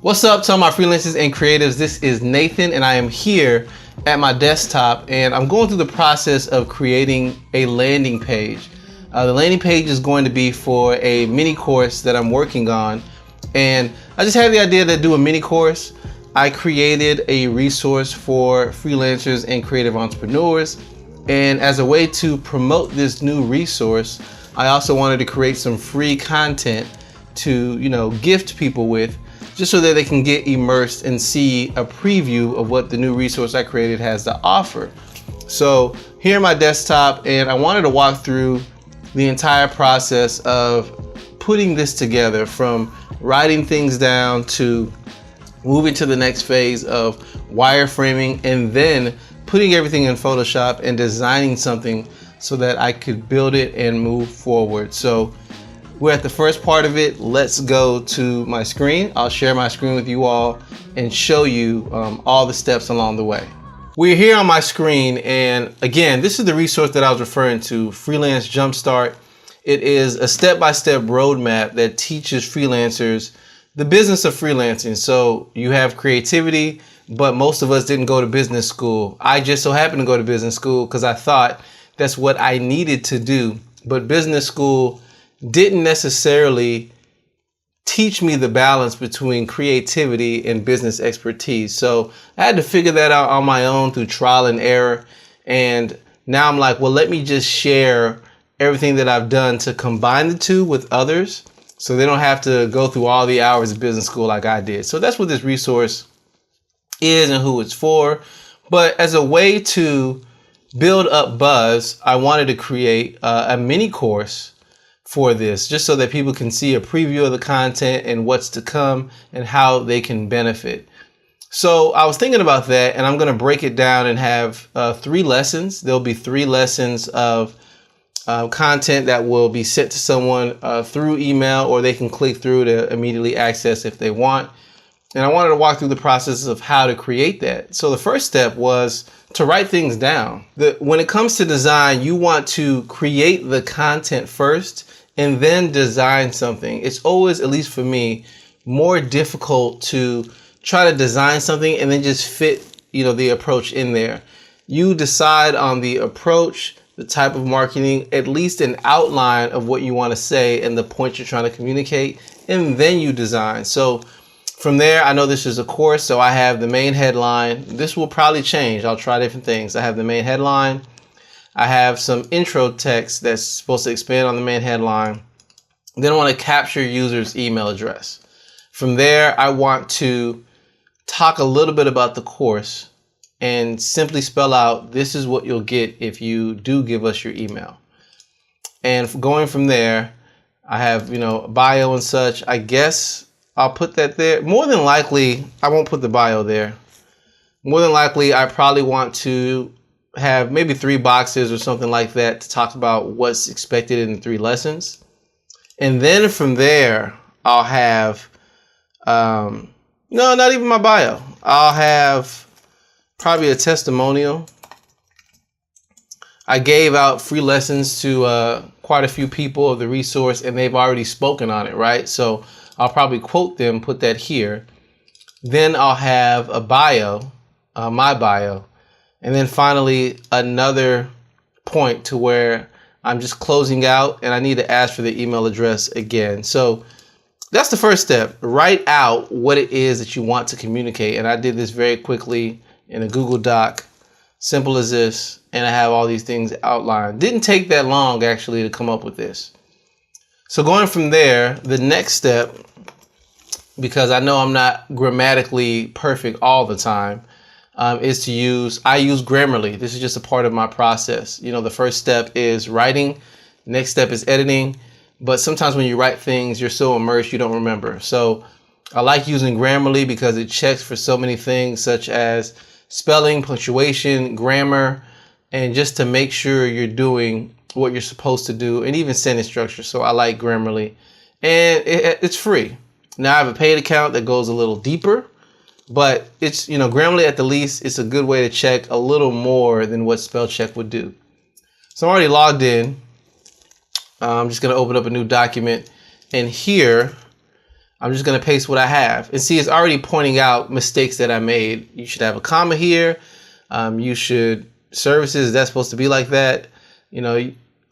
What's up to all my freelancers and creatives? This is Nathan and I am here at my desktop and I'm going through the process of creating a landing page. The landing page is going to be for a mini course that I'm working on, and I just had the idea to do a mini course. I created a resource for freelancers and creative entrepreneurs, and as a way to promote this new resource, I also wanted to create some free content to, gift people with, just so that they can get immersed and see a preview of what the new resource I created has to offer. So here on my desktop, and I wanted to walk through the entire process of putting this together, from writing things down to moving to the next phase of wireframing, and then putting everything in Photoshop and designing something so that I could build it and move forward. So we're at the first part of it. Let's go to my screen. I'll share my screen with you all and show you all the steps along the way. We're here on my screen, and again, this is the resource that I was referring to, Freelance Jumpstart. It is a step-by-step roadmap that teaches freelancers the business of freelancing. So you have creativity, but most of us didn't go to business school. I just so happened to go to business school because I thought that's what I needed to do. But business school didn't necessarily teach me the balance between creativity and business expertise. So I had to figure that out on my own through trial and error. And now I'm like, well, let me just share everything that I've done to combine the two with others, so they don't have to go through all the hours of business school like I did. So that's what this resource is and who it's for. But as a way to build up buzz, I wanted to create a mini course for this, just so that people can see a preview of the content and what's to come and how they can benefit. So I was thinking about that, and I'm going to break it down and have 3 lessons. There'll be 3 lessons of content that will be sent to someone through email, or they can click through to immediately access if they want. And I wanted to walk through the process of how to create that. So the first step was to write things down. When it comes to design, you want to create the content first and then design something. It's always, at least for me, more difficult to try to design something and then just fit, the approach in there. You decide on the approach, the type of marketing, at least an outline of what you want to say and the point you're trying to communicate, and then you design. So from there, I know this is a course, so I have the main headline. This will probably change. I'll try different things. I have the main headline. I have some intro text that's supposed to expand on the main headline. Then I want to capture users' email address. From there, I want to talk a little bit about the course and simply spell out, this is what you'll get if you do give us your email. And going from there, I have, bio and such. I guess I'll put that there. More than likely, I won't put the bio there. More than likely, I probably want to have maybe 3 boxes or something like that to talk about what's expected in the 3 lessons. And then from there, I'll have, no, not even my bio. I'll have probably a testimonial. I gave out free lessons to quite a few people of the resource, and they've already spoken on it, right? So I'll probably quote them, put that here. Then I'll have a bio, my bio. And then finally, another point to where I'm just closing out and I need to ask for the email address again. So that's the first step. Write out what it is that you want to communicate. And I did this very quickly in a Google Doc, simple as this. And I have all these things outlined. Didn't take that long actually to come up with this. So going from there, the next step, because I know I'm not grammatically perfect all the time, is to I use Grammarly. This is just a part of my process. The first step is writing. Next step is editing. But sometimes when you write things, you're so immersed, you don't remember. So I like using Grammarly because it checks for so many things, such as spelling, punctuation, grammar, and just to make sure you're doing what you're supposed to do, and even sentence structure. So I like Grammarly, and it's free. Now I have a paid account that goes a little deeper, but it's, Grammarly at the least, it's a good way to check a little more than what spell check would do. So I'm already logged in. I'm just going to open up a new document, and here I'm just going to paste what I have. And see, it's already pointing out mistakes that I made. You should have a comma here. Services, that's supposed to be like that.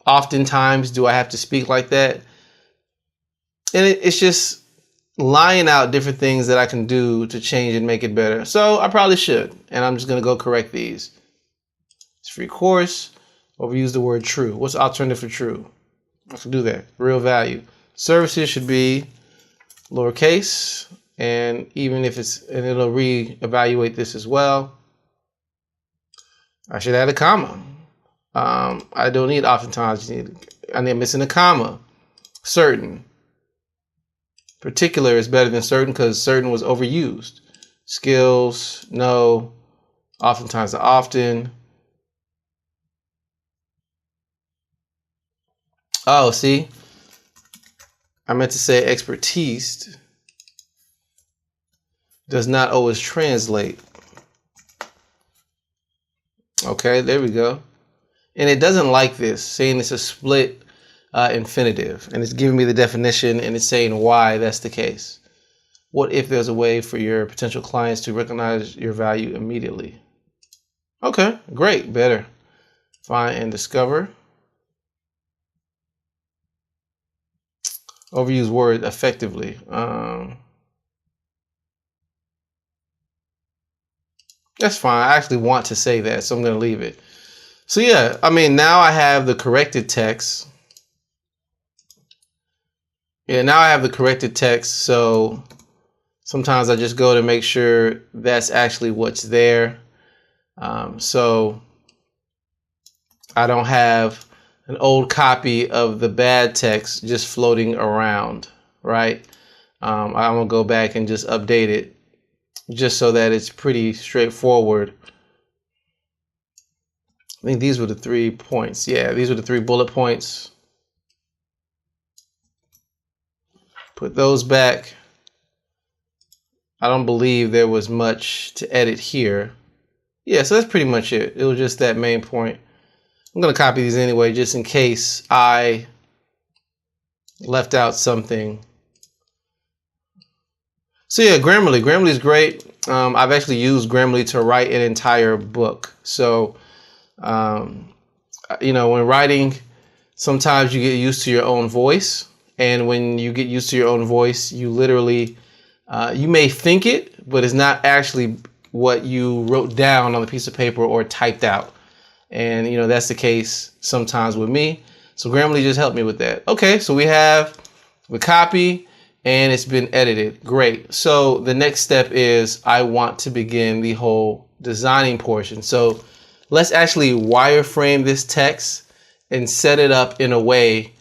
Oftentimes, do I have to speak like that? And it's just laying out different things that I can do to change and make it better. So I probably should. And I'm just going to go correct these. It's free course. Overuse the word true. What's the alternative for true? I can do that. Real value. Services should be lowercase. And even if and it'll reevaluate this as well. I should add a comma. I don't need oftentimes. I need missing a comma. Certain. Particular is better than certain because certain was overused. Skills, no. Oftentimes, often. Oh, see? I meant to say expertise does not always translate. Okay, there we go. And it doesn't like this, saying it's a split infinitive. And it's giving me the definition and it's saying why that's the case. What if there's a way for your potential clients to recognize your value immediately? Okay, great, better. Find and discover. Overuse word effectively. That's fine. I actually want to say that, so I'm going to leave it. So yeah, now I have the corrected text. Yeah, now I have the corrected text. So sometimes I just go to make sure that's actually what's there. So I don't have an old copy of the bad text just floating around, right? I'm going to go back and just update it just so that it's pretty straightforward. I think these were the 3 points. Yeah, these were the 3 bullet points. Put those back. I don't believe there was much to edit here. Yeah, so that's pretty much it. It was just that main point. I'm going to copy these anyway, just in case I left out something. So yeah, Grammarly. Grammarly is great. I've actually used Grammarly to write an entire book. So, when writing, sometimes you get used to your own voice. And when you get used to your own voice, you literally, you may think it, but it's not actually what you wrote down on a piece of paper or typed out. And, that's the case sometimes with me. So Grammarly just helped me with that. Okay, so we have the copy and it's been edited. Great. So the next step is I want to begin the whole designing portion. So let's actually wireframe this text and set it up in a way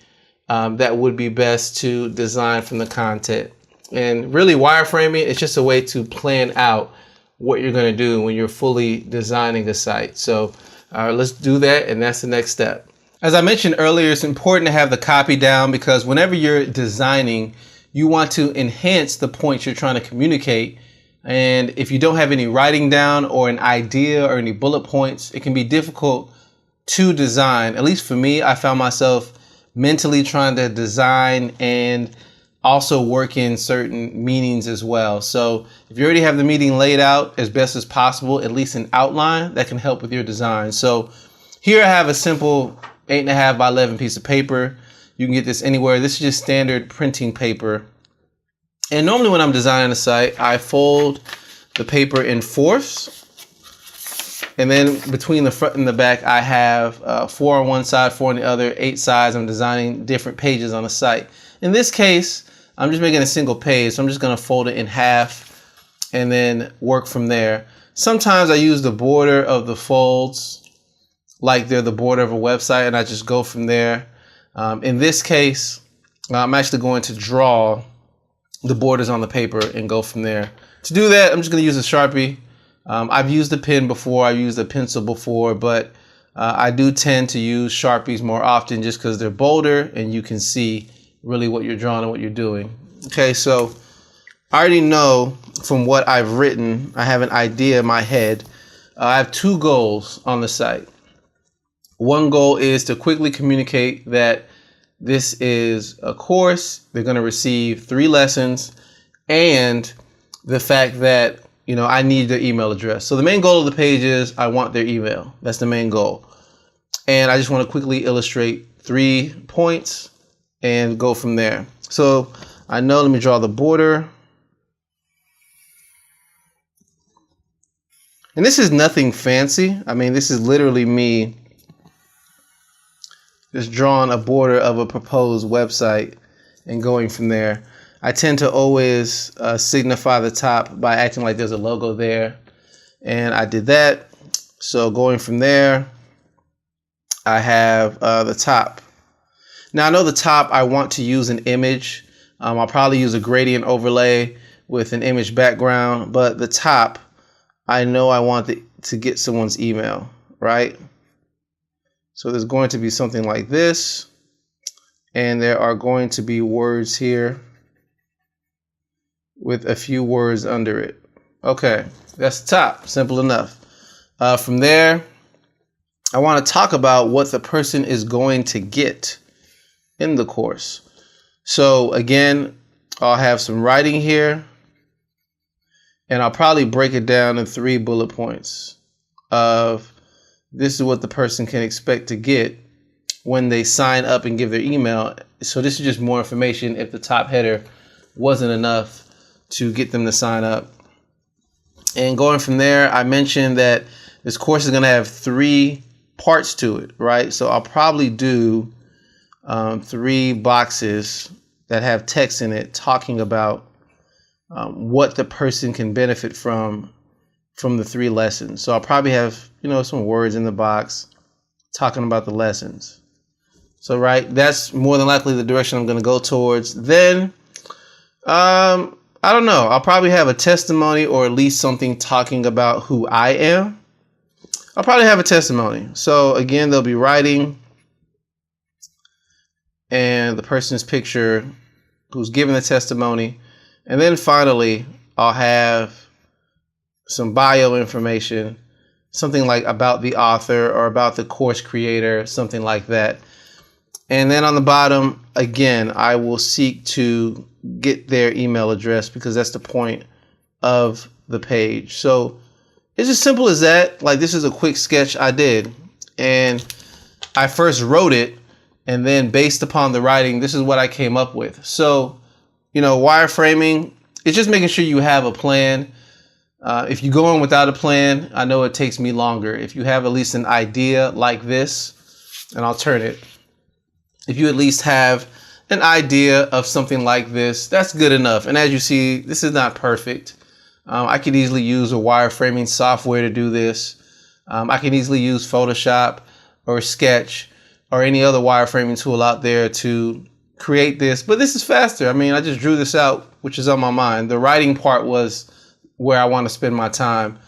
that would be best to design from the content. And really wireframing is just a way to plan out what you're going to do when you're fully designing a site. So let's do that. And that's the next step. As I mentioned earlier, it's important to have the copy down because whenever you're designing, you want to enhance the points you're trying to communicate. And if you don't have any writing down or an idea or any bullet points, it can be difficult to design. At least for me, I found myself mentally trying to design and also work in certain meanings as well. So if you already have the meaning laid out as best as possible, at least an outline, that can help with your design. So here I have a simple 8.5 by 11 piece of paper. You can get this anywhere. This is just standard printing paper. And normally when I'm designing a site, I fold the paper in fourths. And then between the front and the back, I have 4 on one side, 4 on the other, 8 sides. I'm designing different pages on the site. In this case, I'm just making a single page. So I'm just going to fold it in half and then work from there. Sometimes I use the border of the folds like they're the border of a website, and I just go from there. In this case, I'm actually going to draw the borders on the paper and go from there. To do that, I'm just going to use a Sharpie. I've used a pen before, I've used a pencil before, but I do tend to use Sharpies more often just because they're bolder and you can see really what you're drawing and what you're doing. Okay, so I already know from what I've written, I have an idea in my head. I have 2 goals on the site. One goal is to quickly communicate that this is a course. They're going to receive 3 lessons and the fact that, I need their email address. So the main goal of the page is I want their email. That's the main goal. And I just want to quickly illustrate 3 points and go from there. So let me draw the border. And this is nothing fancy. I mean, this is literally me just drawing a border of a proposed website and going from there. I tend to always signify the top by acting like there's a logo there. And I did that. So going from there, I have the top. Now I know the top, I want to use an image. I'll probably use a gradient overlay with an image background, but the top, I know I want to get someone's email, right? So there's going to be something like this, and there are going to be words here with a few words under it. Okay, that's the top, simple enough. From there, I want to talk about what the person is going to get in the course. So again, I'll have some writing here, and I'll probably break it down in 3 bullet points of this is what the person can expect to get when they sign up and give their email. So this is just more information if the top header wasn't enough to get them to sign up. And going from there, I mentioned that this course is going to have 3 parts to it, right? So I'll probably do 3 boxes that have text in it talking about what the person can benefit from the 3 lessons. So I'll probably have, some words in the box talking about the lessons. So, right, that's more than likely the direction I'm going to go towards. Then, I don't know. I'll probably have a testimony or at least something talking about who I am. I'll probably have a testimony. So again, they'll be writing and the person's picture who's giving the testimony. And then finally, I'll have some bio information, something like about the author or about the course creator, something like that. And then on the bottom, again, I will seek to get their email address because that's the point of the page. So it's as simple as that. Like, this is a quick sketch I did, and I first wrote it, and then based upon the writing, this is what I came up with. So, wireframing, it's just making sure you have a plan. If you go in without a plan, I know it takes me longer. If you have at least an idea like this, and I'll turn it. If you at least have an idea of something like this, that's good enough. And as you see, this is not perfect. I could easily use a wireframing software to do this. I can easily use Photoshop or Sketch or any other wireframing tool out there to create this. But this is faster. I mean, I just drew this out, which is on my mind. The writing part was where I want to spend my time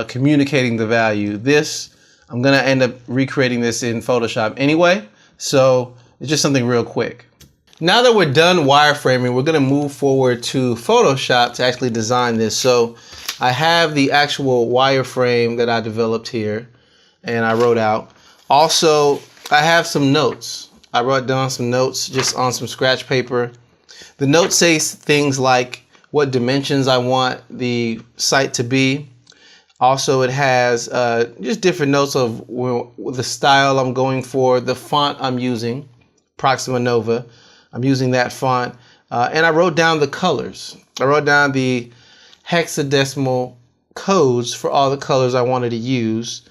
communicating the value. This, I'm going to end up recreating this in Photoshop anyway. So it's just something real quick. Now that we're done wireframing, we're going to move forward to Photoshop to actually design this. So I have the actual wireframe that I developed here and I wrote out. Also, I have some notes. I wrote down some notes just on some scratch paper. The notes say things like what dimensions I want the site to be. Also, it has just different notes of the style I'm going for, the font I'm using, Proxima Nova. I'm using that font. And I wrote down the colors. I wrote down the hexadecimal codes for all the colors I wanted to use.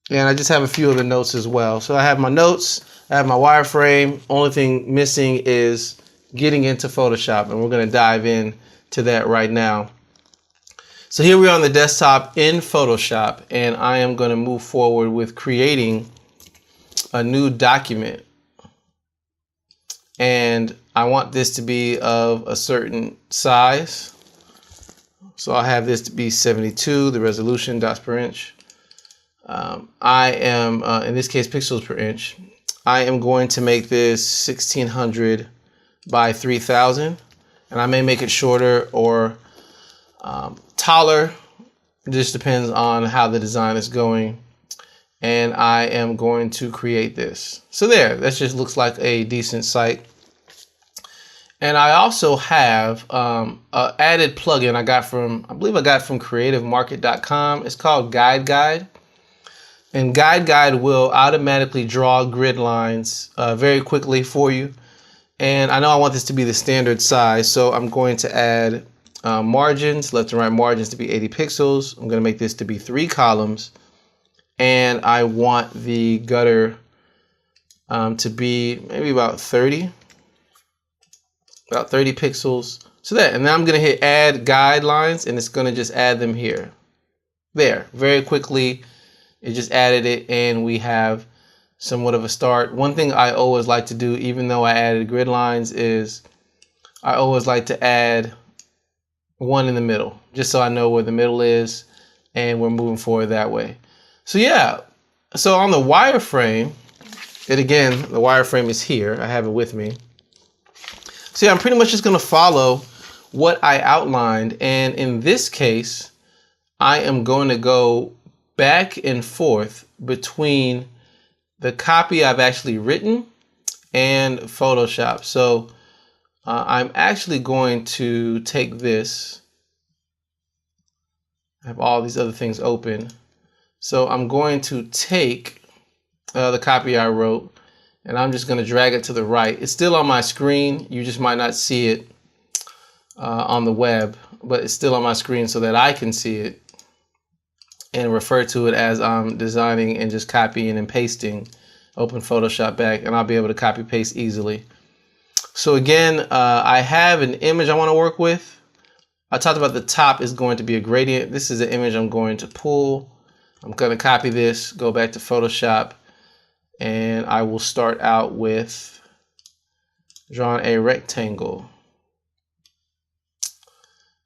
And I just have a few of the notes as well. So I have my notes, I have my wireframe. Only thing missing is getting into Photoshop, and we're going to dive in to that right now. So here we are on the desktop in Photoshop, and I am going to move forward with creating a new document. And I want this to be of a certain size. So I'll have this to be 72, the resolution, dots per inch. I am, in this case, pixels per inch. I am going to make this 1600 by 3000. And I may make it shorter or taller. It just depends on how the design is going. And I am going to create this. So there, that just looks like a decent site. And I also have an added plugin I believe I got from creativemarket.com. It's called Guide. And Guide will automatically draw grid lines very quickly for you. And I know I want this to be the standard size, so I'm going to add margins, left and right margins to be 80 pixels. I'm going to make this to be 3 columns. And I want the gutter to be maybe about 30 pixels. So that, and then I'm going to hit add guidelines, and it's going to just add them here. There, very quickly, it just added it, and we have somewhat of a start. One thing I always like to do, even though I added grid lines, is I always like to add one in the middle, just so I know where the middle is, and we're moving forward that way. So yeah, so on the wireframe, and again, the wireframe is here. I have it with me. So yeah, I'm pretty much just going to follow what I outlined. And in this case, I am going to go back and forth between the copy I've actually written and Photoshop. So I'm actually going to take this. I have all these other things open. So I'm going to take the copy I wrote, and I'm just going to drag it to the right. It's still on my screen. You just might not see it on the web, but it's still on my screen so that I can see it and refer to it as I'm designing and just copying and pasting. Open Photoshop back, and I'll be able to copy paste easily. So again, I have an image I want to work with. I talked about the top is going to be a gradient. This is an image I'm going to pull. I'm going to copy this, go back to Photoshop, and I will start out with drawing a rectangle.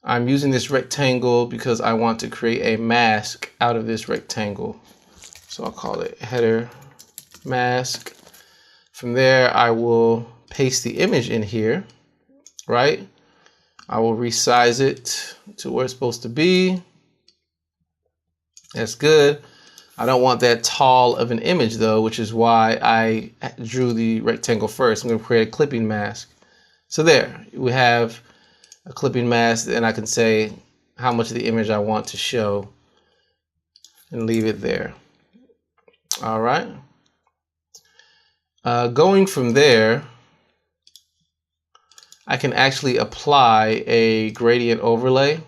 I'm using this rectangle because I want to create a mask out of this rectangle. So I'll call it header mask. From there, I will paste the image in here, right? I will resize it to where it's supposed to be. That's good. I don't want that tall of an image though, which is why I drew the rectangle first. I'm going to create a clipping mask. So there, we have a clipping mask, and I can say how much of the image I want to show and leave it there. All right. Going from there, I can actually apply a gradient overlay.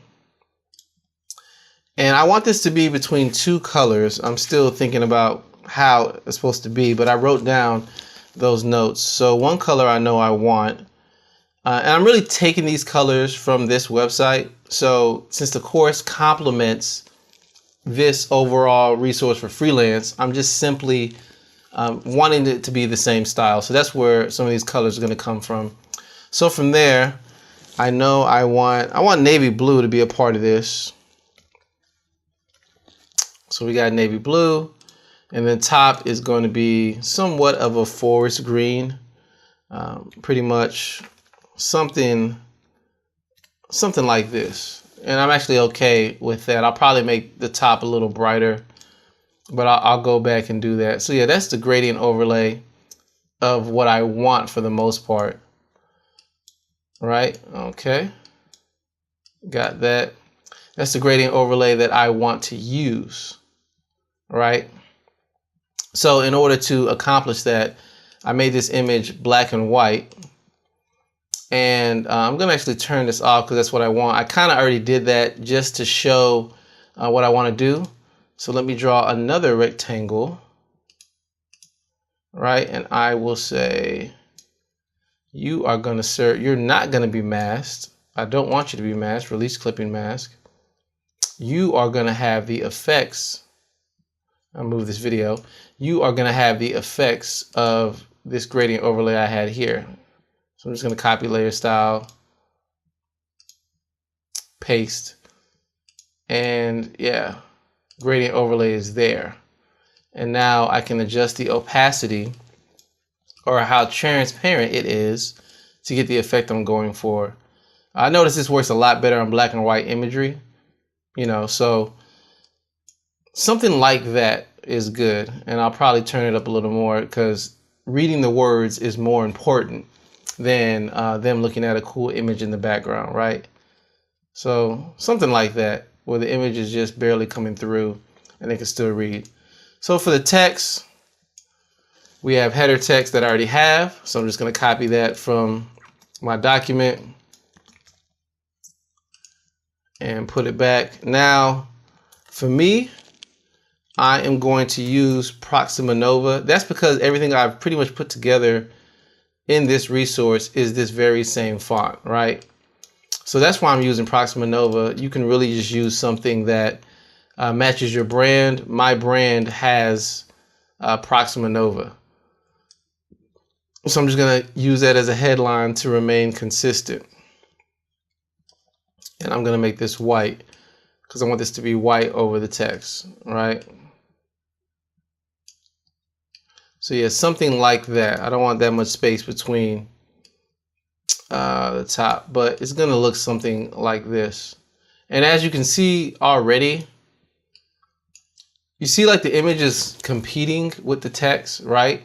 And I want this to be between 2 colors. I'm still thinking about how it's supposed to be, but I wrote down those notes. So one color I know I want, and I'm really taking these colors from this website. So since the course complements this overall resource for freelance, I'm just simply wanting it to be the same style. So that's where some of these colors are going to come from. So from there, I know I want navy blue to be a part of this. So we got navy blue, and then top is going to be somewhat of a forest green, pretty much something like this. And I'm actually okay with that. I'll probably make the top a little brighter, but I'll go back and do that. So yeah, that's the gradient overlay of what I want for the most part. Right? Okay. Got that. That's the gradient overlay that I want to use. Right? So in order to accomplish that, I made this image black and white. And I'm going to actually turn this off because that's what I want. I kind of already did that just to show what I want to do. So let me draw another rectangle. Right? And I will say, you are going to you're not going to be masked. I don't want you to be masked. Release clipping mask. You are going to have the effects. I'll move this video. You are going to have the effects of this gradient overlay I had here. So I'm just going to copy layer style, paste, and yeah, gradient overlay is there. And now I can adjust the opacity or how transparent it is to get the effect I'm going for. I notice this works a lot better on black and white imagery, you know, so something like that is good. And I'll probably turn it up a little more because reading the words is more important than them looking at a cool image in the background, right? So something like that, where the image is just barely coming through and they can still read. So for the text, we have header text that I already have. So I'm just going to copy that from my document and put it back. Now, for me, I am going to use Proxima Nova. That's because everything I've pretty much put together in this resource is this very same font, right? So that's why I'm using Proxima Nova. You can really just use something that matches your brand. My brand has Proxima Nova. So I'm just going to use that as a headline to remain consistent. And I'm going to make this white because I want this to be white over the text, right? So yeah, something like that. I don't want that much space between the top, but it's going to look something like this. And as you can see already, you see like the image is competing with the text, right?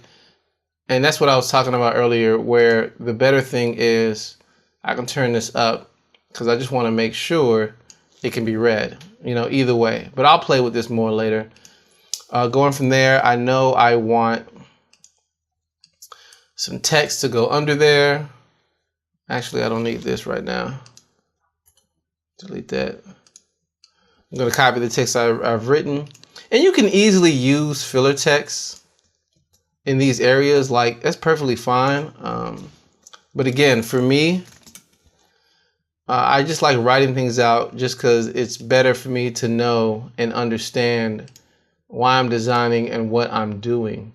And that's what I was talking about earlier, where the better thing is I can turn this up because I just want to make sure it can be read, you know, either way. But I'll play with this more later. Going from there, I know I want some text to go under there. Actually, I don't need this right now. Delete that. I'm going to copy the text I've written. And you can easily use filler text in these areas. Like, that's perfectly fine. But again, for me, I just like writing things out just because it's better for me to know and understand why I'm designing and what I'm doing.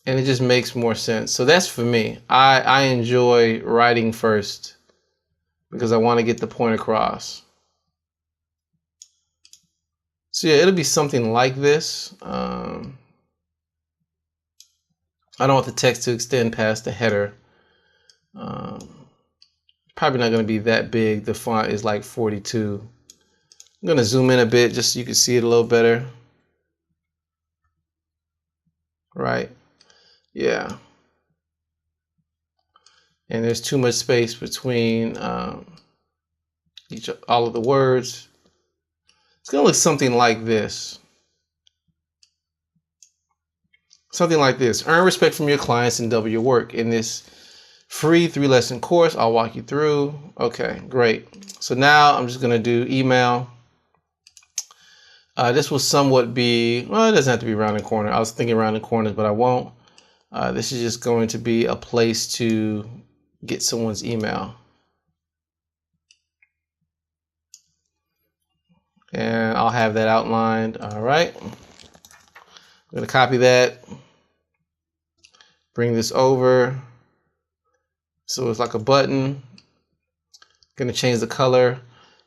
And it just makes more sense. So that's for me. I enjoy writing first because I want to get the point across. So yeah, it'll be something like this. I don't want the text to extend past the header. Probably not going to be that big. The font is like 42. I'm going to zoom in a bit just so you can see it a little better. Right. Yeah. And there's too much space between all of the words. It's going to look something like this. Something like this. Earn respect from your clients and double your work. In this free 3-lesson course, I'll walk you through. Okay, great. So now I'm just going to do email. This will somewhat be, well, it doesn't have to be round and corner. I was thinking round and corners, but I won't. This is just going to be a place to get someone's email. And I'll have that outlined. All right. I'm going to copy that. Bring this over. So it's like a button. Going to change the color.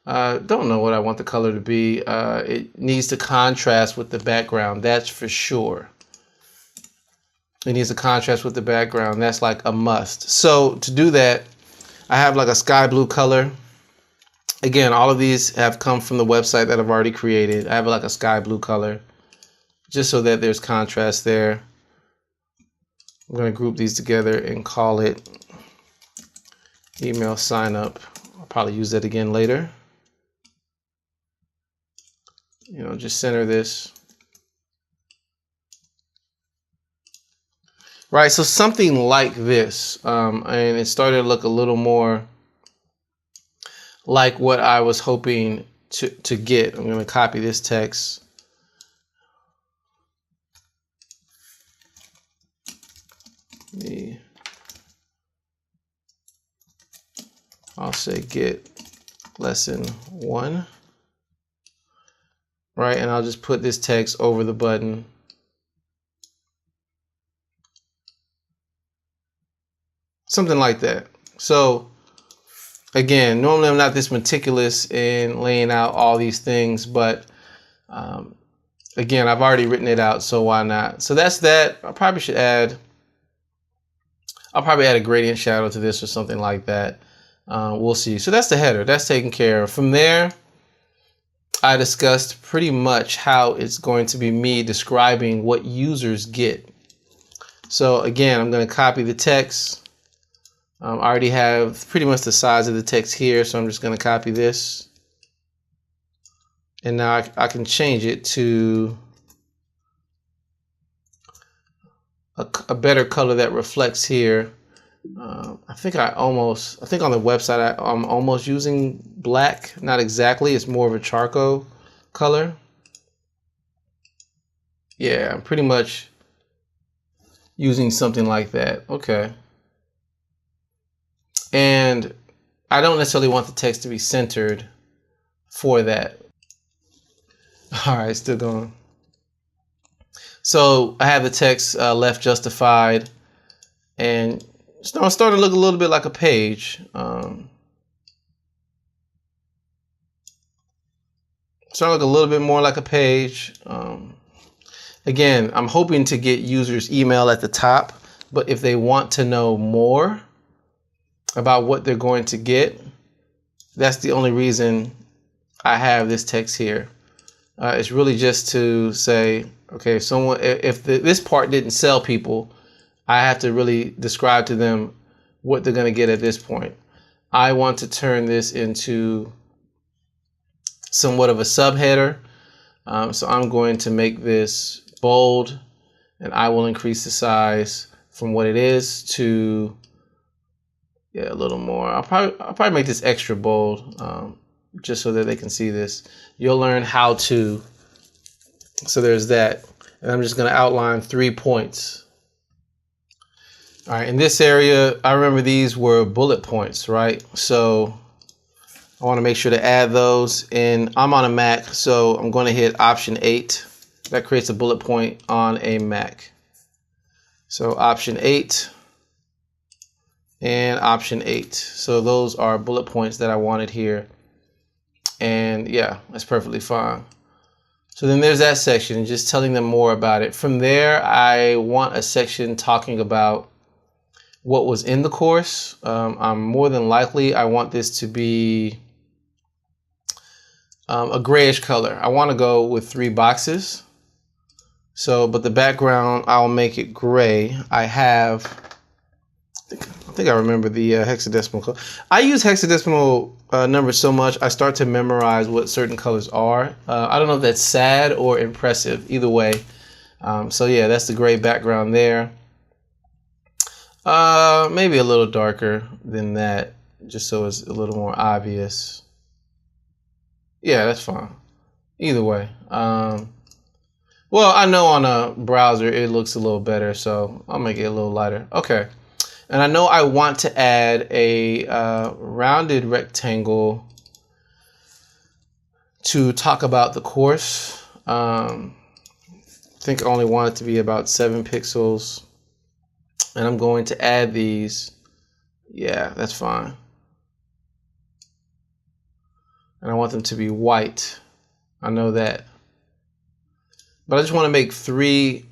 Don't know what I want the color to be. It needs to contrast with the background. That's for sure. It needs to contrast with the background. That's like a must. So to do that, I have like a sky blue color. Again, all of these have come from the website that I've already created. I have like a sky blue color just so that there's contrast there. I'm going to group these together and call it email sign up. I'll probably use that again later. You know, just center this. Right, so something like this, and it started to look a little more like what I was hoping to get. I'm going to copy this text. I'll say get lesson 1. Right, and I'll just put this text over the button. Something like that. So again, normally I'm not this meticulous in laying out all these things, but again, I've already written it out, so why not? So that's that. I'll probably add a gradient shadow to this or something like that. We'll see. So that's the header. That's taken care of. From there, I discussed pretty much how it's going to be me describing what users get. So again, I'm going to copy the text I already have pretty much the size of the text here, so I'm just going to copy this. And now I can change it to a better color that reflects here. I think on the website I'm almost using black. Not exactly. It's more of a charcoal color. Yeah, I'm pretty much using something like that. Okay. And I don't necessarily want the text to be centered for that. All right, still going. So I have the text left justified, and it's starting to look a little bit like a page. Starting to look a little bit more like a page. Again, I'm hoping to get users' email at the top, but if they want to know more about what they're going to get, that's the only reason I have this text here. It's really just to say, okay, if this part didn't sell people, I have to really describe to them what they're going to get at this point. I want to turn this into somewhat of a subheader. So I'm going to make this bold, and I will increase the size from what it is to a little more. I'll probably make this extra bold, just so that they can see this. You'll learn how to. So there's that. And I'm just going to outline 3 points. All right, in this area, I remember these were bullet points, right? So I want to make sure to add those. And I'm on a Mac, so I'm going to hit Option 8. That creates a bullet point on a Mac. So Option 8 and Option 8. So those are bullet points that I wanted here. And yeah, that's perfectly fine. So then there's that section, just telling them more about it. From there, I want a section talking about what was in the course. I'm more than likely, I want this to be a grayish color. I want to go with 3 boxes. So, but the background, I'll make it gray. I think I remember the hexadecimal code. I use hexadecimal numbers so much, I start to memorize what certain colors are. I don't know if that's sad or impressive, either way. So yeah, that's the gray background there. Maybe a little darker than that, just so it's a little more obvious. Yeah, that's fine. Either way. Well, I know on a browser it looks a little better, so I'll make it a little lighter. Okay. And I know I want to add a rounded rectangle to talk about the course. I think I only want it to be about 7 pixels. And I'm going to add these. Yeah, that's fine. And I want them to be white. I know that. But I just want to make 3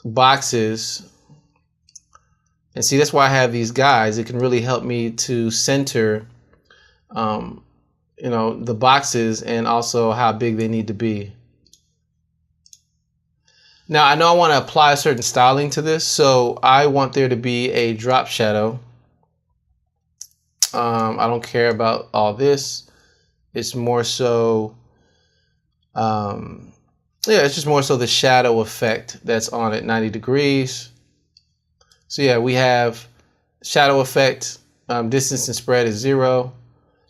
boxes. And see, that's why I have these guys. It can really help me to center, the boxes and also how big they need to be. Now, I know I want to apply a certain styling to this, so I want there to be a drop shadow. I don't care about all this. It's more so, it's just more so the shadow effect that's on it, 90 degrees. So yeah, we have shadow effect, distance and spread is 0.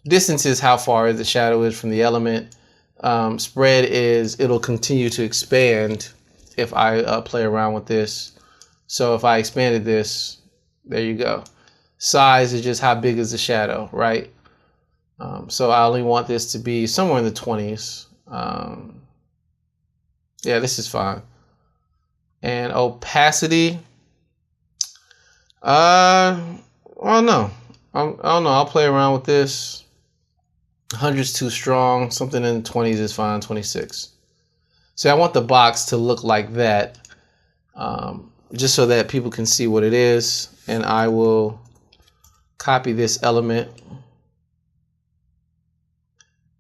Distance is how far the shadow is from the element. Spread is it'll continue to expand if I play around with this. So if I expanded this, there you go. Size is just how big is the shadow, right? So I only want this to be somewhere in the 20s. Yeah, this is fine. And opacity. I don't know. I'll play around with this. 100's too strong. Something in the 20s is fine. 26. So I want the box to look like that, just so that people can see what it is. And I will copy this element,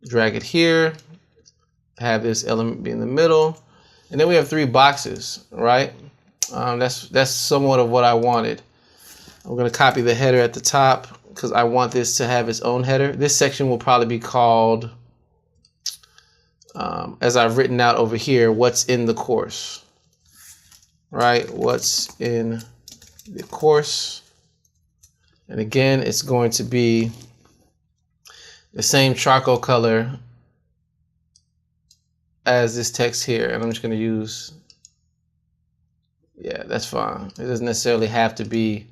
drag it here, have this element be in the middle, and then we have 3 boxes, right? That's somewhat of what I wanted. I'm going to copy the header at the top because I want this to have its own header. This section will probably be called, as I've written out over here, what's in the course, right? What's in the course. And again, it's going to be the same charcoal color as this text here. And I'm just going to use, yeah, that's fine. It doesn't necessarily have to be.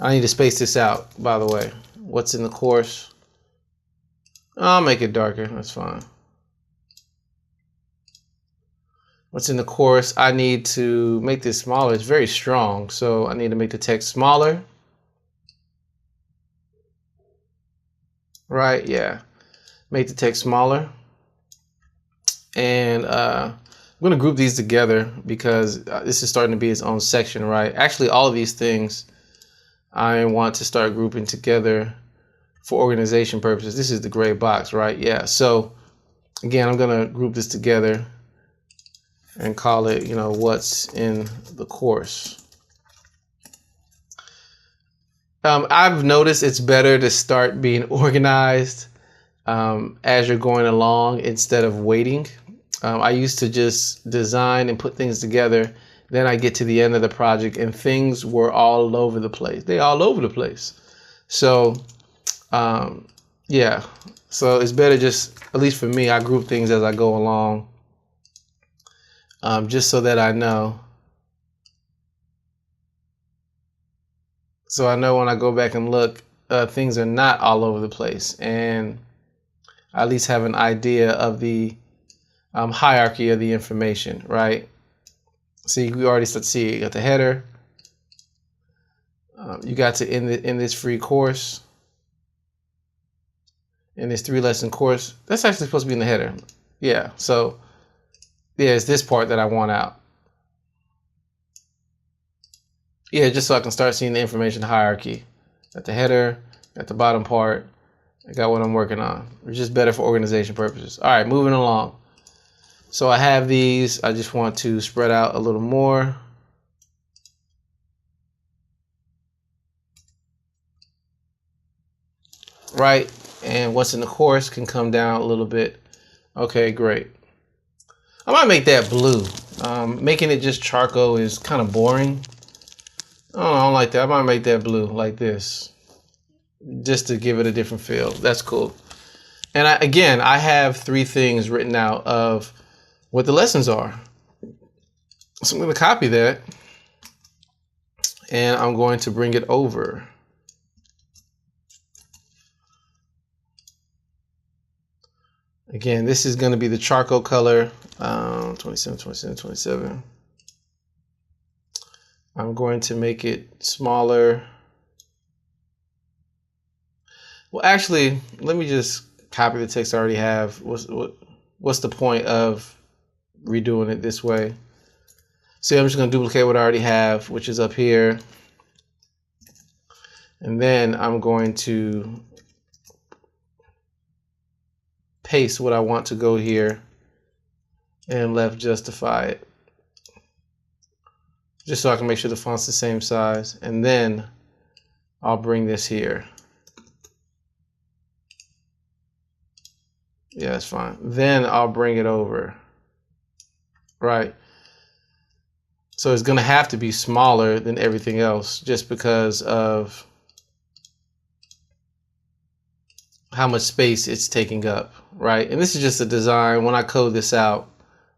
I need to space this out, by the way. What's in the course? I'll make it darker. That's fine. What's in the course? I need to make this smaller. It's very strong, so I need to make the text smaller. Right? Yeah. Make the text smaller. And I'm going to group these together because this is starting to be its own section, right? Actually, all of these things I want to start grouping together for organization purposes. This is the gray box, right? Yeah. So again, I'm going to group this together and call it, you know, what's in the course. I've noticed it's better to start being organized as you're going along instead of waiting. I used to just design and put things together. Then I get to the end of the project and things were all over the place. They're all over the place. So, yeah. So it's better just, at least for me, I group things as I go along. Just so that I know. So I know when I go back and look, things are not all over the place. And I at least have an idea of the hierarchy of the information, right? See, we already start to see you got the header. You got to in this free course, in this 3-lesson course. That's actually supposed to be in the header. Yeah. So yeah, it's this part that I want out. Yeah, just so I can start seeing the information hierarchy. Got the header, got the bottom part. I got what I'm working on. It's just better for organization purposes. All right, moving along. So I have these. I just want to spread out a little more. Right, and what's in the course can come down a little bit. Okay, great. I might make that blue. Making it just charcoal is kind of boring. I don't like that. I might make that blue like this, just to give it a different feel. That's cool. And I have 3 things written out of what the lessons are. So I'm going to copy that and I'm going to bring it over. Again, this is going to be the charcoal color, 27, 27, 27. I'm going to make it smaller. Well, actually, let me just copy the text I already have. What's the point of redoing it this way? See, I'm just going to duplicate what I already have, which is up here. And then I'm going to paste what I want to go here and left justify it. Just so I can make sure the font's the same size. And then I'll bring this here. Yeah, that's fine. Then I'll bring it over. Right. So it's going to have to be smaller than everything else just because of how much space it's taking up, right? And this is just a design. When I code this out,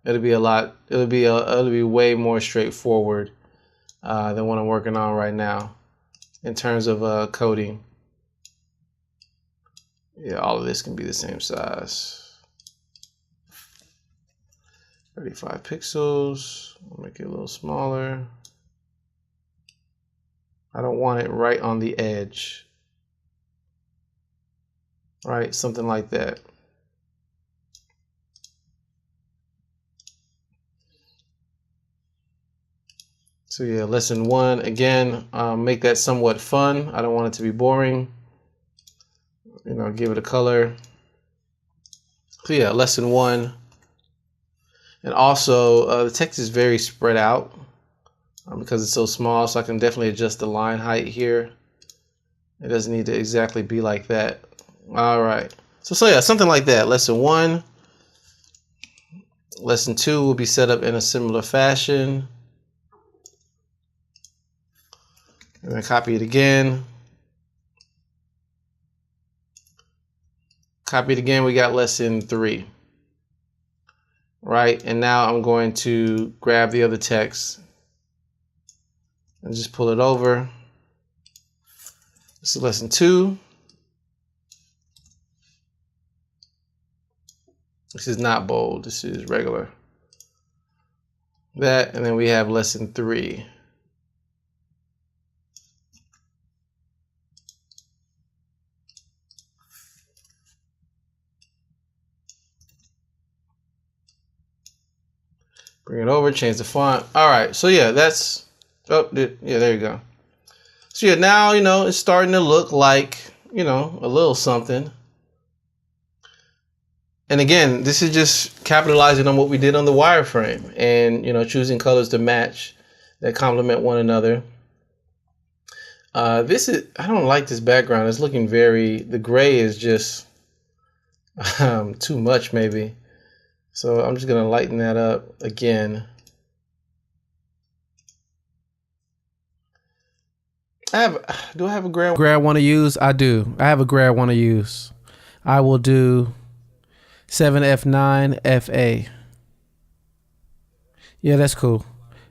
it'll be way more straightforward than what I'm working on right now in terms of coding. Yeah, all of this can be the same size. 35 pixels. I'll make it a little smaller. I don't want it right on the edge. Right, something like that. So yeah, lesson 1, again, make that somewhat fun. I don't want it to be boring. You know, give it a color. So yeah, lesson 1. And also, the text is very spread out. because it's so small. So I can definitely adjust the line height here. It doesn't need to exactly be like that. All right. So yeah, something like that. Lesson 1. Lesson 2 will be set up in a similar fashion. And then copy it again. Copy it again. We got lesson 3. Right. And now I'm going to grab the other text and just pull it over. This is lesson 2. This is not bold. This is regular. That, and then we have lesson 3. Bring it over, change the font. All right, so yeah, that's, yeah, there you go. So yeah, now, it's starting to look like, a little something. And again, this is just capitalizing on what we did on the wireframe and, choosing colors to match that complement one another. I don't like this background. It's looking the gray is just too much maybe. So I'm just going to lighten that up again. Do I have a gray I want to use? I do. I have a gray I want to use. I will do 7F9 FA. Yeah, that's cool.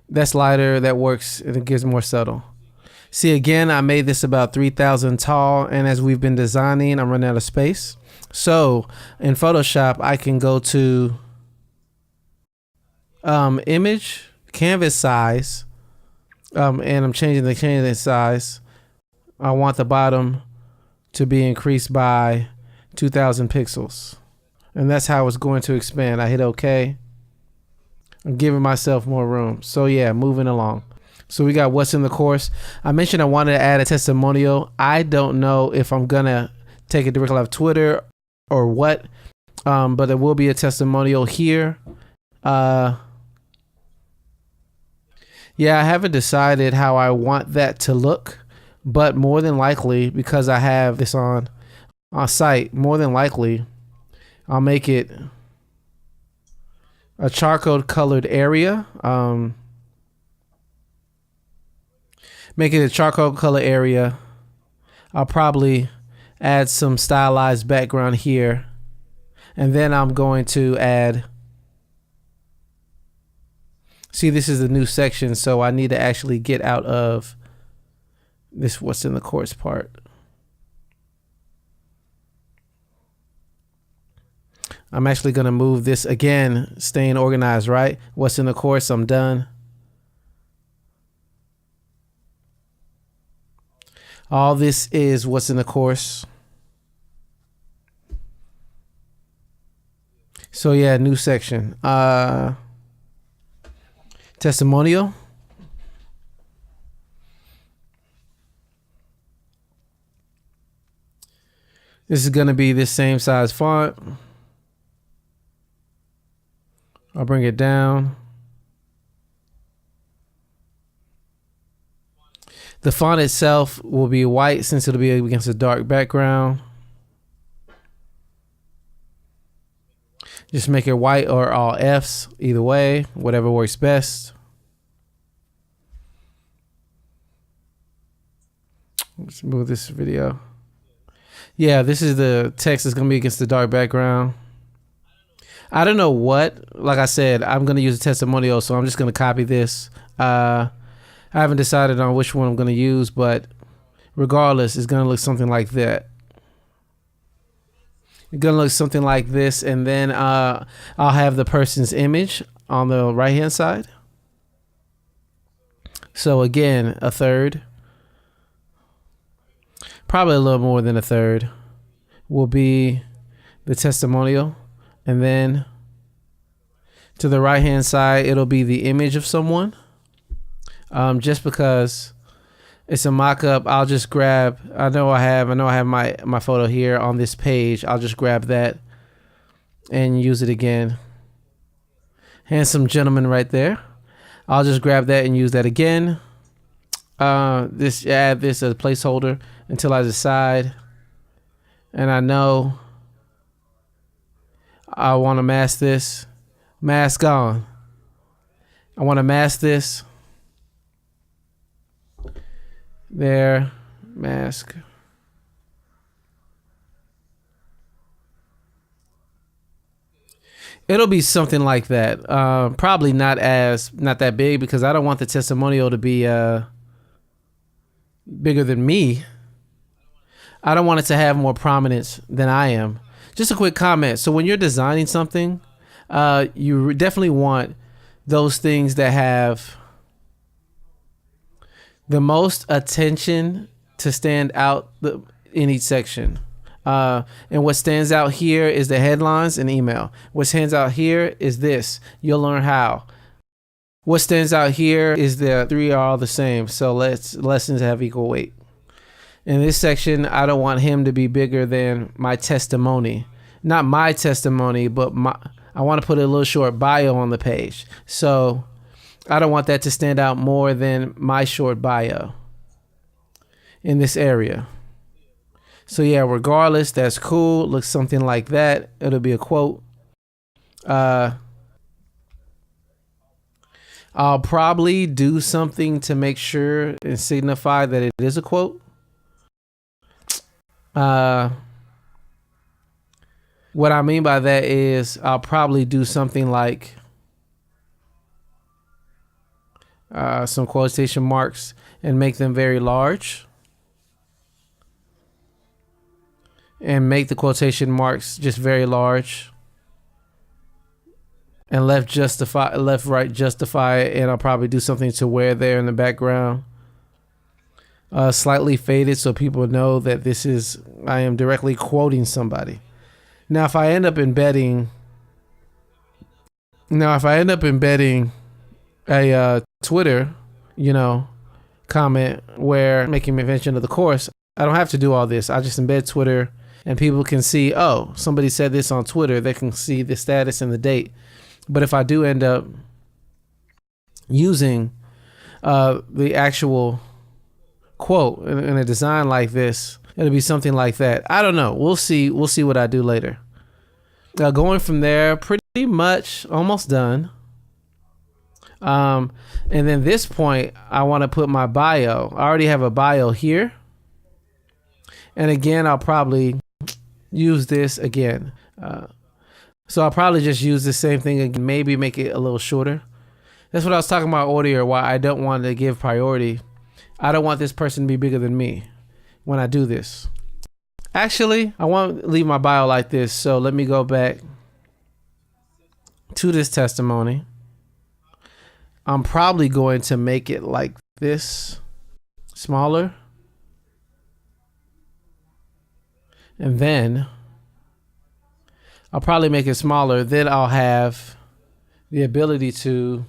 That's lighter. That works. And it gives more subtle. See, again, I made this about 3,000 tall. And as we've been designing, I'm running out of space. So in Photoshop, I can go to image, canvas size. And I'm changing the canvas size. I want the bottom to be increased by 2,000 pixels. And that's how it's going to expand. I hit OK. I'm giving myself more room. So yeah, moving along. So we got what's in the course. I mentioned I wanted to add a testimonial. I don't know if I'm going to take it directly off Twitter or what, but there will be a testimonial here. Yeah, I haven't decided how I want that to look, but more than likely, because I have this on site, more than likely, I'll make it a charcoal colored area. Make it a charcoal color area. I'll probably add some stylized background here, and then I'm going to add. See, this is the new section, so I need to actually get out of this what's in the course part. I'm actually going to move this again, staying organized, right? What's in the course, I'm done. All this is what's in the course. So yeah, new section. Testimonial. This is going to be this same size font. I'll bring it down. The font itself will be white since it'll be against a dark background. Just make it white or all Fs, either way, whatever works best. Let's move this video. Yeah, this is the text that's going to be against the dark background. I don't know what, like I said, I'm going to use a testimonial, so I'm just going to copy this. I haven't decided on which one I'm going to use, but regardless, it's going to look something like that. It's going to look something like this, and then I'll have the person's image on the right-hand side. So again, a third, probably a little more than a third, will be the testimonial. And then to the right-hand side, it'll be the image of someone. Just because it's a mock-up, I'll just grab, I know I have my photo here on this page. I'll just grab that and use it again. Handsome gentleman right there. I'll just grab that and use that again. Add this as a placeholder until I decide. And I know I want to mask this. Mask on. I want to mask this. There. Mask. It'll be something like that. Probably not that big, because I don't want the testimonial to be bigger than me. I don't want it to have more prominence than I am. Just a quick comment. So when you're designing something, you definitely want those things that have the most attention to stand out in each section. And what stands out here is the headlines and email. What stands out here is this. You'll learn how. What stands out here is the three are all the same. So lessons have equal weight. In this section, I don't want him to be bigger than my testimony. Not my testimony, but I want to put a little short bio on the page. So I don't want that to stand out more than my short bio in this area. So yeah, regardless, that's cool. Looks something like that. It'll be a quote. I'll probably do something to make sure and signify that it is a quote. What I mean by that is I'll probably do something like some quotation marks and make them very large. And make the quotation marks just very large. And left, right, justify it. And I'll probably do something to where there in the background. Slightly faded so people know that I am directly quoting somebody. Now, if I end up embedding a Twitter, comment where making mention of the course, I don't have to do all this. I just embed Twitter and people can see, oh, somebody said this on Twitter. They can see the status and the date. But if I do end up using the actual quote in a design like this, it'll be something like that. I don't know. We'll see what I do later. Going from there, pretty much almost done. And then this point, I want to put my bio. I already have a bio here. And again, I'll probably use this again. So I'll probably just use the same thing again, maybe make it a little shorter. That's what I was talking about earlier, why I don't want to give priority. I don't want this person to be bigger than me when I do this. Actually, I want to leave my bio like this. So let me go back to this testimony. I'm probably going to make it like this, smaller. And then I'll probably make it smaller. Then I'll have the ability to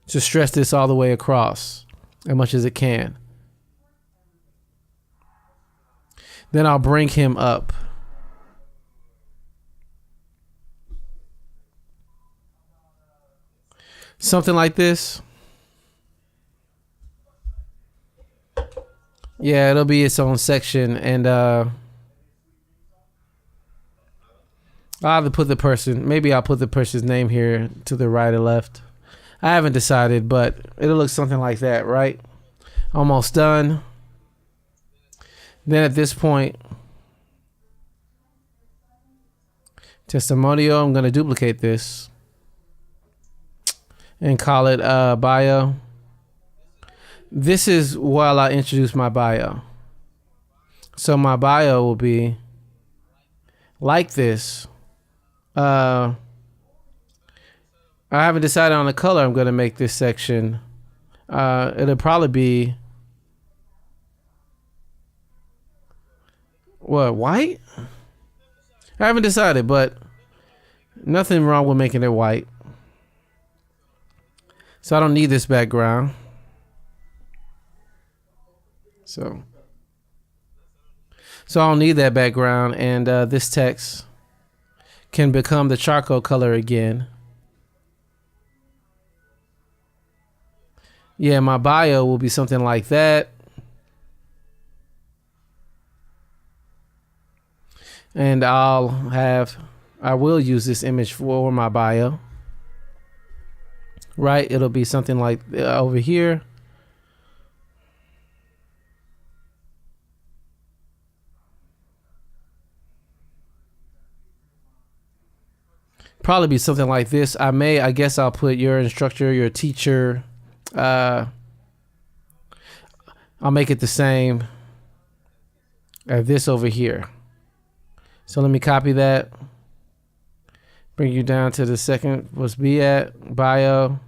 stretch this all the way across as much as it can. Then I'll bring him up. Something like this. Yeah, it'll be its own section. And I'll either put maybe I'll put the person's name here to the right or left. I haven't decided, but it'll look something like that, right? Almost done. Then at this point, testimonial, I'm going to duplicate this and call it bio. This is while I introduce my bio. So my bio will be like this. I haven't decided on the color I'm going to make this section. It'll probably be white? I haven't decided, but nothing wrong with making it white. So I don't need this background. So I don't need that background, and this text can become the charcoal color again. Yeah, my bio will be something like that. And I will use this image for my bio. Right? It'll be something like over here. Probably be something like this. I guess I'll put your instructor, your teacher. I'll make it the same as this over here. So let me copy that. Bring you down to the second, what's B at, bio.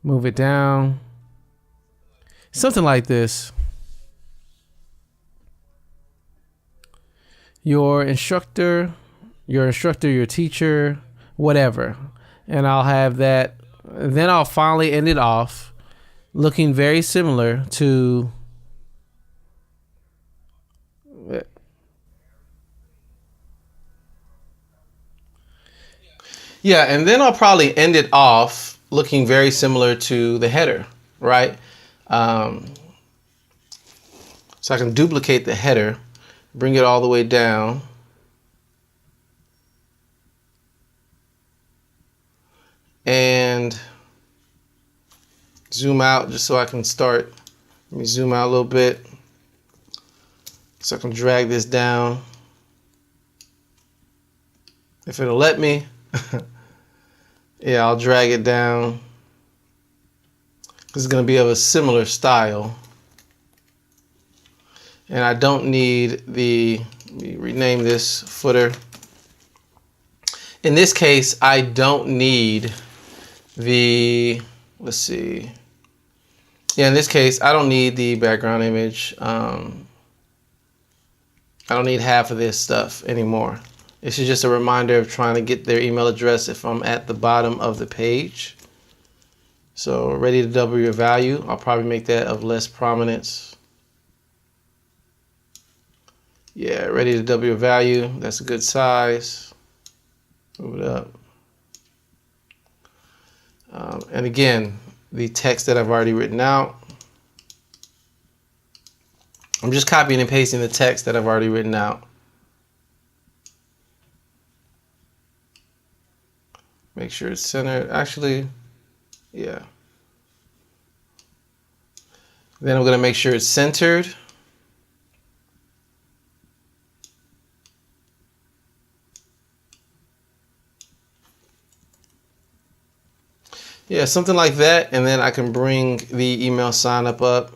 Move it down. Something like this. Your instructor, your teacher, whatever. And I'll have that. Then I'll finally end it off looking very similar to Yeah, and then I'll probably end it off looking very similar to the header, right? So I can duplicate the header, bring it all the way down. And zoom out just so I can start. Let me zoom out a little bit so I can drag this down. If it'll let me. Yeah, I'll drag it down. This is going to be of a similar style. And I don't need let me rename this footer. In this case, I don't need let's see. Yeah, in this case, I don't need the background image. I don't need half of this stuff anymore. This is just a reminder of trying to get their email address if I'm at the bottom of the page. So ready to double your value. I'll probably make that of less prominence. Yeah, ready to double your value. That's a good size. Move it up. And again, the text that I've already written out. I'm just copying and pasting the text that I've already written out. Make sure it's centered. Actually, yeah. Then I'm going to make sure it's centered. Yeah, something like that. And then I can bring the email sign up. I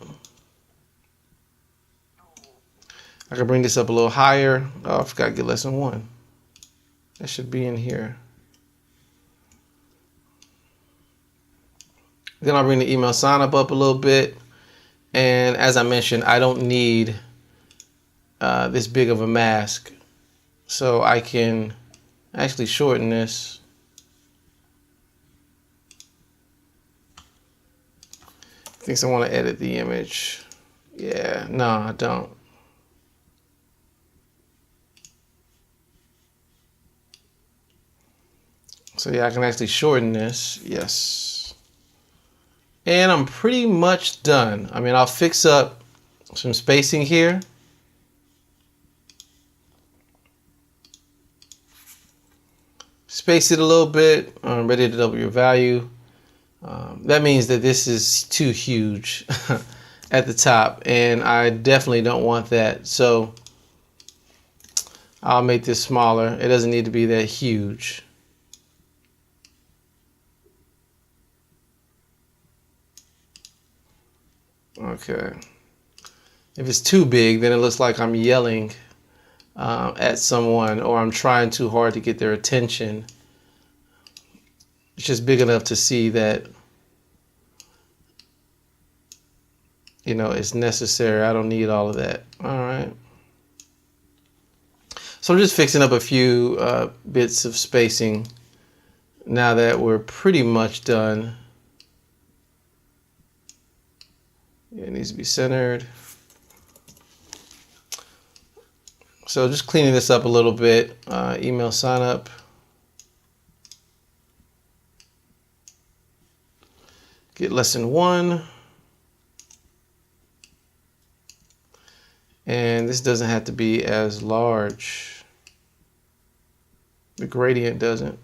can bring this up a little higher. Oh, I forgot to get lesson 1. That should be in here. Then I'll bring the email sign up a little bit. And as I mentioned, I don't need this big of a mask. So I can actually shorten this. I think I want to edit the image. Yeah, no, I don't. So yeah, I can actually shorten this. Yes. And I'm pretty much done. I mean, I'll fix up some spacing here. Space it a little bit. I'm ready to double your value. That means that this is too huge at the top, and I definitely don't want that. So I'll make this smaller. It doesn't need to be that huge. Okay. If it's too big, then it looks like I'm yelling at someone, or I'm trying too hard to get their attention. It's just big enough to see that, you know, it's necessary. I don't need all of that. All right. So I'm just fixing up a few bits of spacing now that we're pretty much done. It needs to be centered. So just cleaning this up a little bit. Email sign up. Get lesson 1. And this doesn't have to be as large. The gradient doesn't.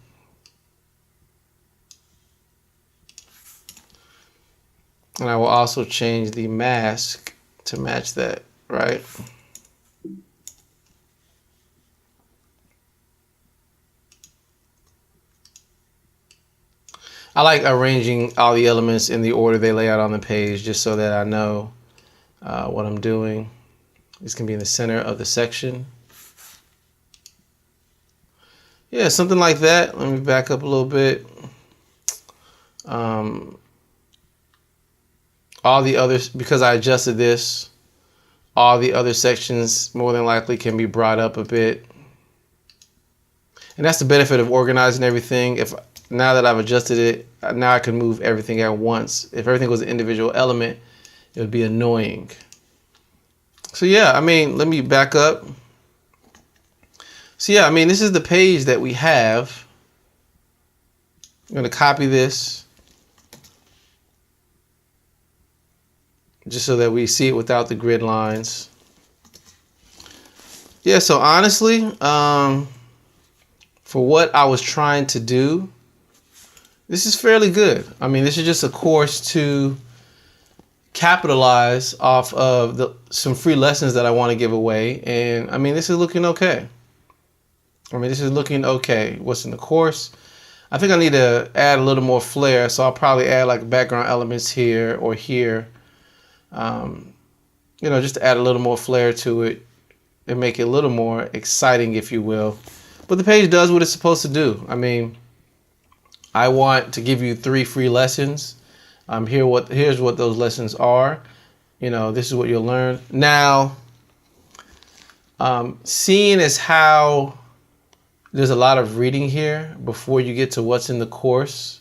And I will also change the mask to match that, right? I like arranging all the elements in the order they lay out on the page, just so that I know what I'm doing. This can be in the center of the section. Yeah, something like that. Let me back up a little bit. All the others, because I adjusted this, all the other sections more than likely can be brought up a bit. And that's the benefit of organizing everything. If now that I've adjusted it, now I can move everything at once. If everything was an individual element, it would be annoying. So yeah, I mean, let me back up. So yeah, I mean, this is the page that we have. I'm going to copy this just so that we see it without the grid lines. Yeah, so honestly, for what I was trying to do, this is fairly good. I mean, this is just a course to capitalize off of some free lessons that I want to give away. And I mean, this is looking okay. What's in the course? I think I need to add a little more flair. So I'll probably add like background elements here or here. Just to add a little more flair to it and make it a little more exciting, if you will. But the page does what it's supposed to do. I mean, I want to give you 3 free lessons. Here's what those lessons are. This is what you'll learn. Now, seeing as how there's a lot of reading here before you get to what's in the course,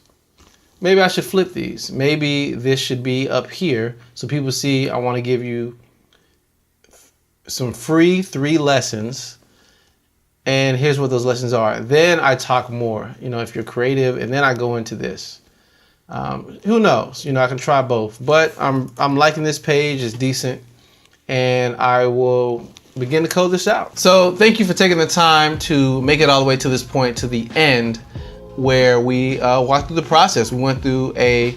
maybe I should flip these. Maybe this should be up here so people see I want to give you some free 3 lessons. And here's what those lessons are. Then I talk more, if you're creative, and then I go into this. Who knows? I can try both. But I'm liking this page. It's decent. And I will begin to code this out. So thank you for taking the time to make it all the way to this point, to the end, where we walked through the process. We went through a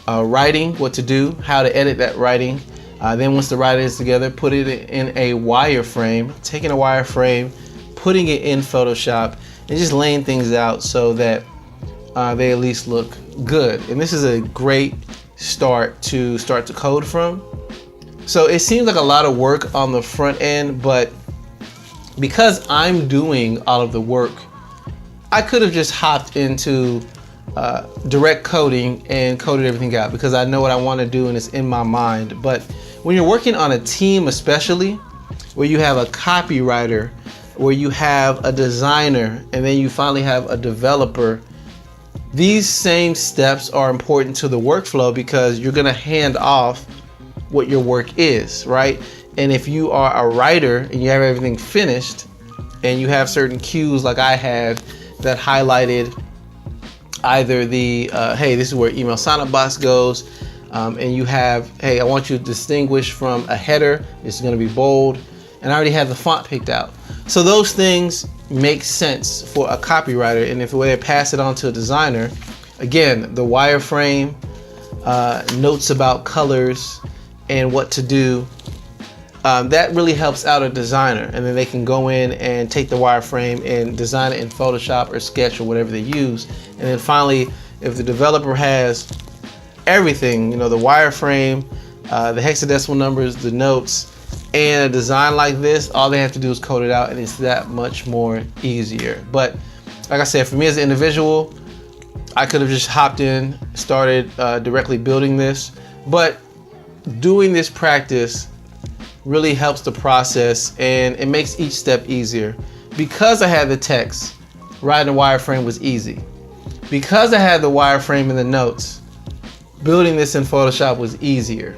writing, what to do, how to edit that writing. Then once the writing is together, put it in a wireframe, taking a wireframe, putting it in Photoshop, and just laying things out so that they at least look good. And this is a great start to code from. So it seems like a lot of work on the front end, but because I'm doing all of the work, I could have just hopped into direct coding and coded everything out because I know what I want to do and it's in my mind. But when you're working on a team, especially where you have a copywriter, where you have a designer, and then you finally have a developer, these same steps are important to the workflow because you're going to hand off what your work is, right? And if you are a writer and you have everything finished and you have certain cues like I had that highlighted either the, hey, this is where email sign-up box goes, and you have, hey, I want you to distinguish from a header, it's going to be bold, and I already have the font picked out. So those things make sense for a copywriter, and if they pass it on to a designer, again, the wireframe, notes about colors and what to do, that really helps out a designer, and then they can go in and take the wireframe and design it in Photoshop or Sketch or whatever they use. And then finally, if the developer has everything, the wireframe, the hexadecimal numbers, the notes, and a design like this, all they have to do is code it out, and it's that much more easier. But like I said, for me as an individual, I could have just hopped in, started directly building this, but doing this practice really helps the process, and it makes each step easier. Because I had the text, writing a wireframe was easy. Because I had the wireframe in the notes, building this in Photoshop was easier.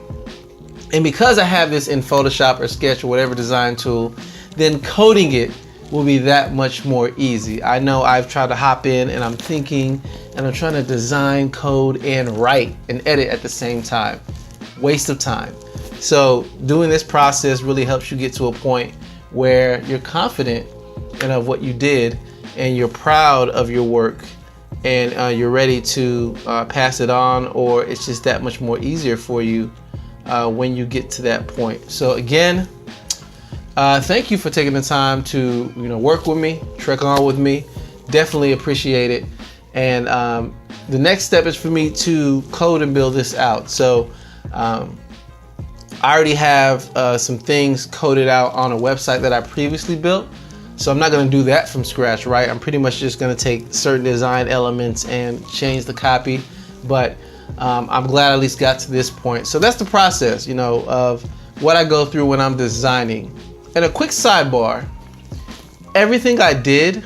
And because I have this in Photoshop or Sketch or whatever design tool, then coding it will be that much more easy. I know I've tried to hop in and I'm thinking and I'm trying to design, code, and write and edit at the same time. Waste of time. So doing this process really helps you get to a point where you're confident of what you did and you're proud of your work, and you're ready to pass it on, or it's just that much more easier for you when you get to that point. So again, thank you for taking the time to work with me, trek on with me. Definitely appreciate it. And the next step is for me to code and build this out. So I already have some things coded out on a website that I previously built. So I'm not going to do that from scratch, right? I'm pretty much just going to take certain design elements and change the copy. But I'm glad I at least got to this point. So that's the process, of what I go through when I'm designing. And a quick sidebar, everything I did,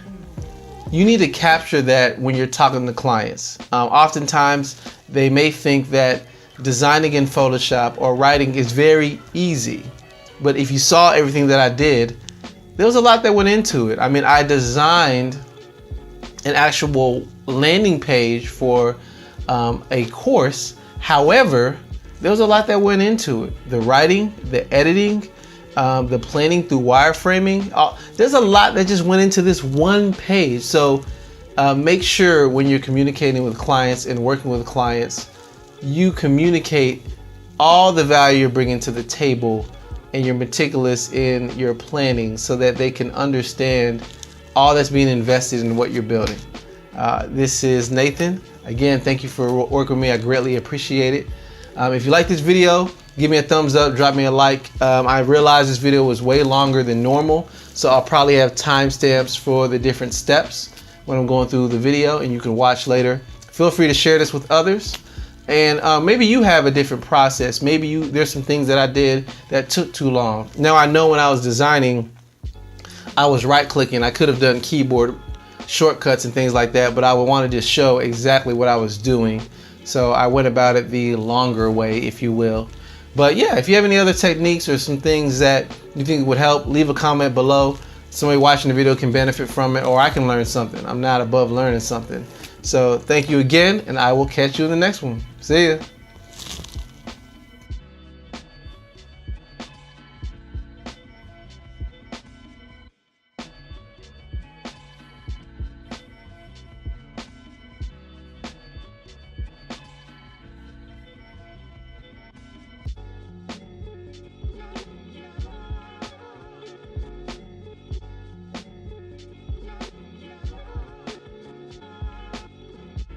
you need to capture that when you're talking to clients. Oftentimes, they may think that designing in Photoshop or writing is very easy. But if you saw everything that I did, there was a lot that went into it. I mean, I designed an actual landing page for a course. However, there was a lot that went into it. The writing, the editing, the planning through wireframing. There's a lot that just went into this one page. So make sure when you're communicating with clients and working with clients, you communicate all the value you're bringing to the table, and you're meticulous in your planning so that they can understand all that's being invested in what you're building. This is Nathan. Again, thank you for working with me. I greatly appreciate it. If you like this video, give me a thumbs up, drop me a like. I realized this video was way longer than normal, so I'll probably have timestamps for the different steps when I'm going through the video, and you can watch later. Feel free to share this with others. And maybe you have a different process. Maybe there's some things that I did that took too long. Now I know when I was designing, I was right-clicking. I could have done keyboard shortcuts and things like that, but I would want to just show exactly what I was doing. So I went about it the longer way, if you will. But yeah, if you have any other techniques or some things that you think would help, leave a comment below. Somebody watching the video can benefit from it, or I can learn something. I'm not above learning something. So thank you again, and I will catch you in the next one. See ya.